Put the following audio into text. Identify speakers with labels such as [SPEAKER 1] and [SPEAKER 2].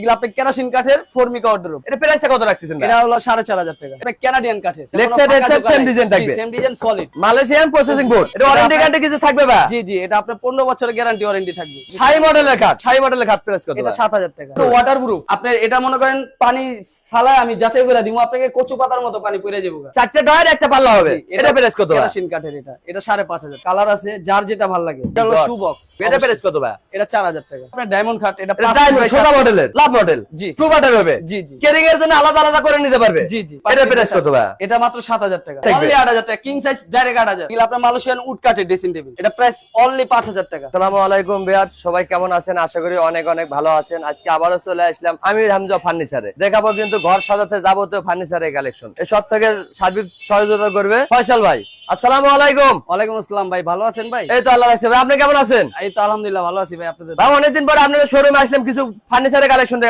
[SPEAKER 1] এগুলো আপনি কেরাসিন কাঠের ফর্মিকা ওয়ার্ডরোব।
[SPEAKER 2] এটা প্রাইসটা কত রাখতেছেন?
[SPEAKER 1] এটা হলো 4,500 টাকা। এটা কানাডিয়ান কাঠের।
[SPEAKER 2] Leg side head side same design থাকবে।
[SPEAKER 1] Same design solid.
[SPEAKER 2] Malaysian processing board. এটা ওয়ারেন্টি গ্যারান্টি কিছু থাকবে বা?
[SPEAKER 1] জি জি, এটা আপনার 15 বছরের গ্যারান্টি ওয়ারেন্টি থাকবে।
[SPEAKER 2] শাই মডেলের কাঠ, শাই মডেলের কাঠ প্রাইস কত?
[SPEAKER 1] এটা 7,000 টাকা। তো ওয়াটারপ্রুফ। আপনি এটা মনে করেন পানি ফালায় আমি যাচাই করে দিমু, আপনাকে কচু পাতার মতো পানি পড়ে যাবে।
[SPEAKER 2] চারটে ডয়ার একটা পাল্লা হবে। এটা প্রাইস কত?
[SPEAKER 1] কেরাসিন কাঠের এটা। এটা 5,500। কালার আছে যার যেটা ভালো লাগে। এটা হলো শু বক্স।
[SPEAKER 2] এটা প্রাইস কত ভাই?
[SPEAKER 1] এটা 4,000 টাকা। আপনার ডায়মন্ড কাঠ, এটা
[SPEAKER 2] ডায়মন্ড সোজা মডেলের, লাভ মডেল।
[SPEAKER 1] জি।
[SPEAKER 2] টু বাটার হবে।
[SPEAKER 1] জি জি।
[SPEAKER 2] কেরিং এর জন্য আলাদা আলাদা করে নিতে পারবে।
[SPEAKER 1] জি জি।
[SPEAKER 2] এটা প্রাইস কত ভাই?
[SPEAKER 1] এটা মাত্র 7,000 টাকা।
[SPEAKER 2] থাকবে।
[SPEAKER 1] অনলি 8,000 টাকা। King size direct 8,000। এগুলো আপনার মালয়েশিয়ান উড কাঠের ড্রেসিং টেবিল। এটা প্রাইস অনলি 5,000 টাকা।
[SPEAKER 2] আসসালামু আলাইকুম ভিউয়ার্স, সবাই কেমন আছেন? আশা করি অনেক অনেক ভালো আছেন। আজকে আবারো চলে আসলাম আমির হামজা ফার্নিচারে। দেখাবো কিন্তু ঘর সাজাতে যাবতীয় ফার্নিচারের কালেকশন। এই সব থেকে সার্বিক সহযোগিতা করবে ফয়সাল ভাই। আসসালামু আলাইকুম।
[SPEAKER 1] ওয়ালাইকুম আসসালাম ভাই, ভালো আছেন ভাই?
[SPEAKER 2] এই তো আল্লাহ রাখছে ভাই, আপনি কেমন আছেন?
[SPEAKER 1] এই তো আলহামদুলিল্লাহ ভালো আছি ভাই। আপনাদের
[SPEAKER 2] ভাই অনেকদিন পরে আপনাদের শোরুমে আসলাম কিছু ফার্নিচারের কালেকশন